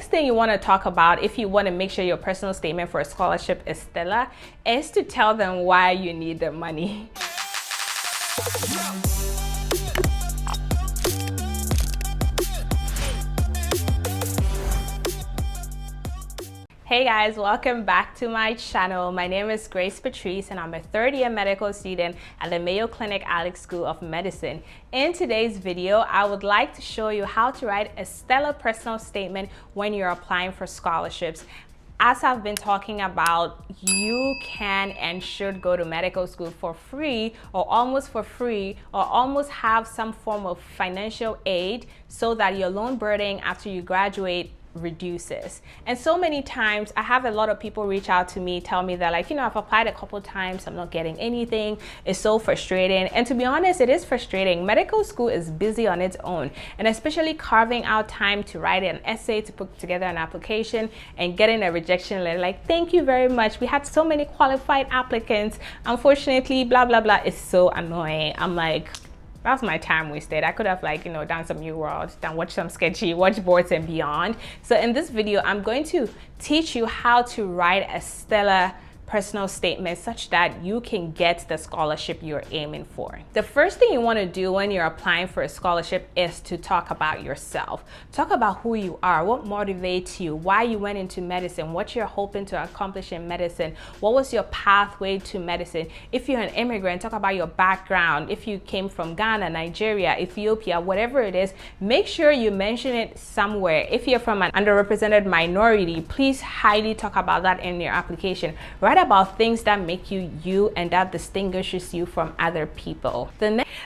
next thing you want to talk about if you want to make sure your personal statement for a scholarship is stellar is to tell them why you need the money. Hey guys, welcome back to my channel. My name is Grace Patrice and I'm a third-year medical student at the Mayo Clinic Alix School of Medicine. In today's video, I would like to show you how to write a stellar personal statement when you're applying for scholarships. As I've been talking about, you can and should go to medical school for free or almost for free, or almost have some form of financial aid so that your loan burden after you graduate reduces. And so many times I have a lot of people reach out to me, tell me that, like, you know, I've applied a couple times, I'm not getting anything. It's so frustrating. And to be honest, it is frustrating. Medical school is busy on its own, and especially carving out time to write an essay, to put together an application and getting a rejection letter like, thank you very much, we had so many qualified applicants, unfortunately, blah blah blah, is so annoying. I'm like, that's my time wasted. I could have, like, you know, done some New World, done watch some sketchy, watch boards and beyond. So in this video, I'm going to teach you how to write a stellar personal statement such that you can get the scholarship you're aiming for. The first thing you want to do when you're applying for a scholarship is to talk about yourself. Talk about who you are, what motivates you, why you went into medicine, what you're hoping to accomplish in medicine, what was your pathway to medicine. If you're an immigrant, talk about your background. If you came from Ghana, Nigeria, Ethiopia, whatever it is, make sure you mention it somewhere. If you're from an underrepresented minority, please highly talk about that in your application. Write about things that make you you and that distinguishes you from other people.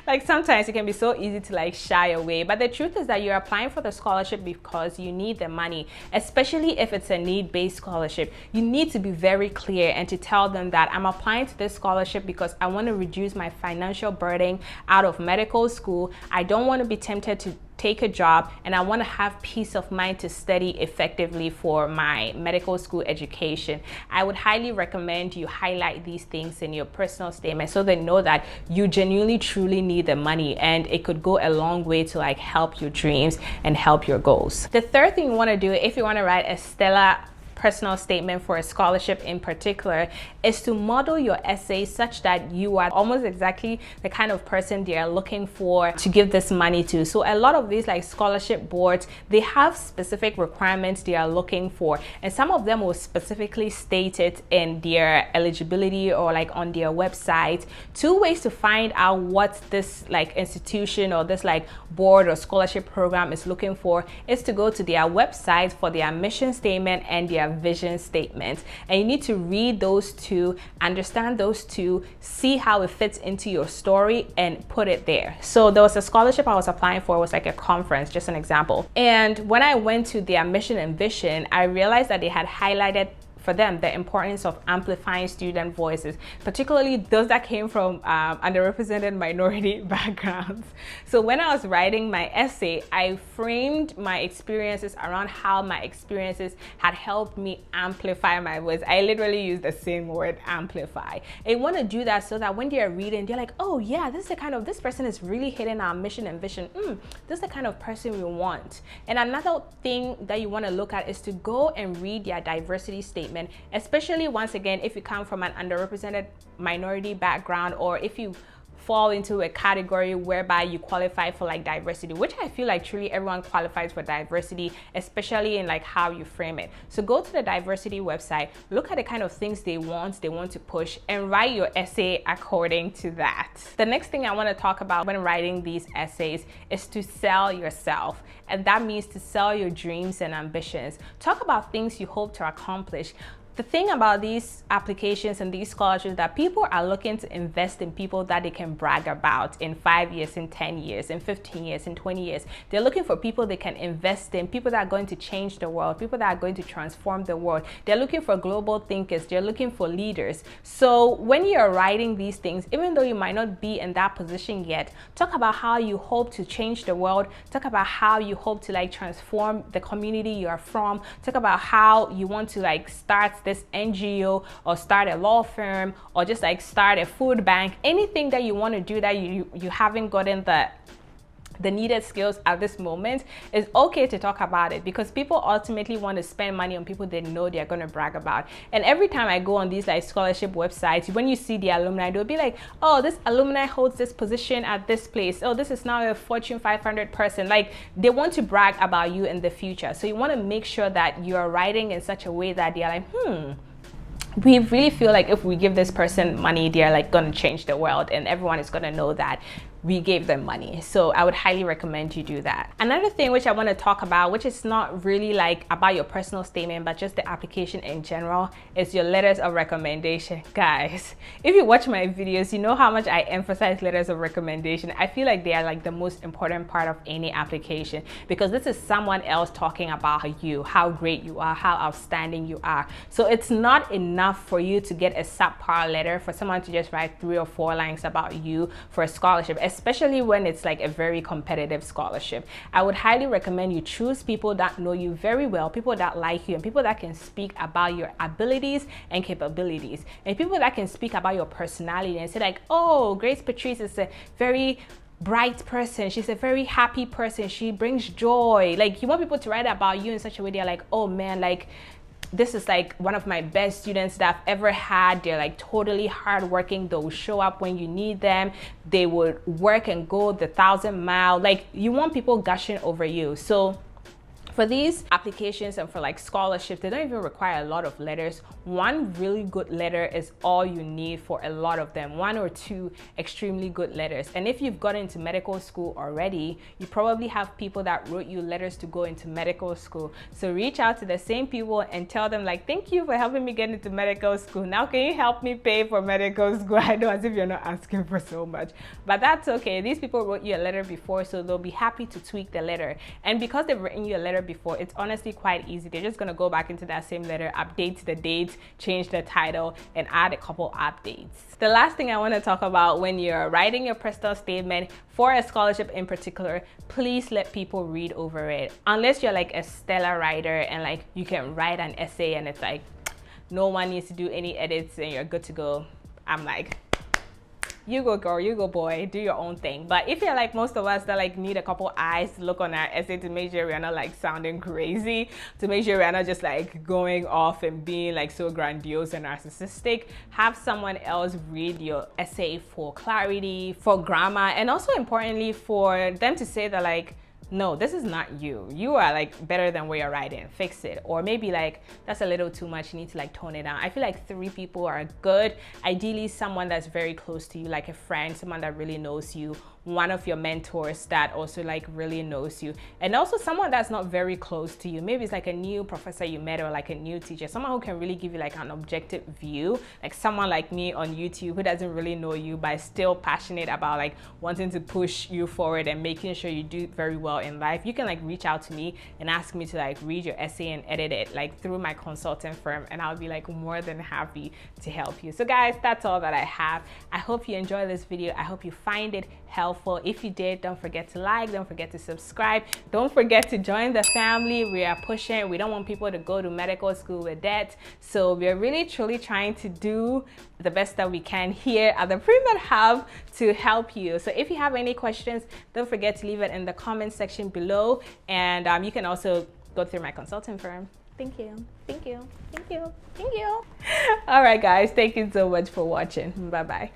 Like, sometimes it can be so easy to, like, shy away, but the truth is that you're applying for the scholarship because you need the money, especially if it's a need-based scholarship. You need to be very clear and to tell them that I'm applying to this scholarship because I want to reduce my financial burden out of medical school. I don't want to be tempted to take a job, and I want to have peace of mind to study effectively for my medical school education. I would highly recommend you highlight these things in your personal statement so they know that you genuinely truly need the money, and it could go a long way to, like, help your dreams and help your goals. The third thing you want to do if you want to write a stellar personal statement for a scholarship in particular is to model your essay such that you are almost exactly the kind of person they are looking for to give this money to. So a lot of these, like, scholarship boards, they have specific requirements they are looking for, and some of them will specifically state it in their eligibility or, like, on their website. Two ways to find out what this, like, institution or this, like, board or scholarship program is looking for is to go to their website for their mission statement and their vision statement, and you need to read those two, understand those two, see how it fits into your story, and put it there. So there was a scholarship I was applying for. It was like a conference, just an example, and when I went to their mission and vision, I realized that they had highlighted for them the importance of amplifying student voices, particularly those that came from underrepresented minority backgrounds. So when I was writing my essay, I framed my experiences around how my experiences had helped me amplify my voice. I literally used the same word, amplify. And you want to do that so that when they're reading, they're like, oh yeah, this is the kind of, this person is really hitting our mission and vision. This is the kind of person we want. And another thing that you want to look at is to go and read their diversity statement, especially, once again, if you come from an underrepresented minority background, or if you fall into a category whereby you qualify for, like, diversity, which I feel like truly everyone qualifies for diversity, especially in, like, how you frame it. So go to the diversity website, look at the kind of things they want to push, and write your essay according to that. The next thing I want to talk about when writing these essays is to sell yourself, and that means to sell your dreams and ambitions. Talk about things you hope to accomplish. The thing about these applications and these scholarships is that people are looking to invest in people that they can brag about in 5 years, in 10 years, in 15 years, in 20 years. They're looking for people they can invest in, people that are going to change the world, people that are going to transform the world. They're looking for global thinkers. They're looking for leaders. So when you're writing these things, even though you might not be in that position yet, talk about how you hope to change the world. Talk about how you hope to, like, transform the community you are from. Talk about how you want to, like, start this NGO or start a law firm or just, like, start a food bank. Anything that you want to do that you haven't gotten the needed skills at this moment, it's okay to talk about it, because people ultimately want to spend money on people they know they're going to brag about. And every time I go on these like scholarship websites, when you see the alumni, they'll be like, oh, this alumni holds this position at this place, oh, this is now a Fortune 500 person. Like, they want to brag about you in the future. So you want to make sure that you're writing in such a way that they're like, we really feel like if we give this person money, they're like going to change the world, and everyone is going to know that we gave them money. So I would highly recommend you do that. Another thing which I want to talk about, which is not really like about your personal statement, but just the application in general, is your letters of recommendation. Guys, if you watch my videos, you know how much I emphasize letters of recommendation. I feel like they are like the most important part of any application, because this is someone else talking about you, how great you are, how outstanding you are. So it's not enough for you to get a subpar letter, for someone to just write 3 or 4 lines about you for a scholarship, especially when it's like a very competitive scholarship. I would highly recommend you choose people that know you very well, people that like you, and people that can speak about your abilities and capabilities, and people that can speak about your personality and say like, oh, Grace Patrice is a very bright person, she's a very happy person, she brings joy. Like, you want people to write about you in such a way they're like, oh man, like, this is like one of my best students that I've ever had. They're like totally hardworking. They'll show up when you need them. They would work and go the 1,000-mile. Like, you want people gushing over you. So for these applications and for like scholarships, they don't even require a lot of letters. One really good letter is all you need for a lot of them. 1 or 2 extremely good letters. And if you've gotten into medical school already, you probably have people that wrote you letters to go into medical school. So reach out to the same people and tell them like, thank you for helping me get into medical school. Now can you help me pay for medical school? I know, as if you're not asking for so much, but that's okay. These people wrote you a letter before, so they'll be happy to tweak the letter. And because they've written you a letter before, it's honestly quite easy. They're just going to go back into that same letter, update the date, change the title, and add a couple updates. The last thing I want to talk about when you're writing your personal statement for a scholarship in particular, please let people read over it. Unless you're like a stellar writer and like you can write an essay and it's like no one needs to do any edits and you're good to go, I'm like, you go girl, you go boy, do your own thing. But if you're like most of us that like need a couple eyes to look on our essay to make sure we're not like sounding crazy, to make sure we're not just like going off and being like so grandiose and narcissistic, have someone else read your essay for clarity, for grammar, and also importantly for them to say that like, no, this is not you. You are like better than where you're writing. Fix it. Or maybe like, that's a little too much. You need to like tone it down. I feel like 3 people are good. Ideally, someone that's very close to you, like a friend, someone that really knows you, one of your mentors that also like really knows you, and also someone that's not very close to you. Maybe it's like a new professor you met or like a new teacher, someone who can really give you like an objective view, like someone like me on YouTube who doesn't really know you but is still passionate about like wanting to push you forward and making sure you do very well in life. You can like reach out to me and ask me to like read your essay and edit it like through my consulting firm, and I'll be like more than happy to help you. So guys, that's all that I have. I hope you enjoy this video. I hope you find it helpful. If you did, don't forget to like, don't forget to subscribe, don't forget to join the family. We are pushing. We don't want people to go to medical school with debt, so we're really truly trying to do the best that we can here at the Pre-Med Hub to help you. So if you have any questions, don't forget to leave it in the comment section below, and you can also go through my consulting firm. Thank you, thank you, thank you, thank you. All right guys, thank you so much for watching. Bye bye.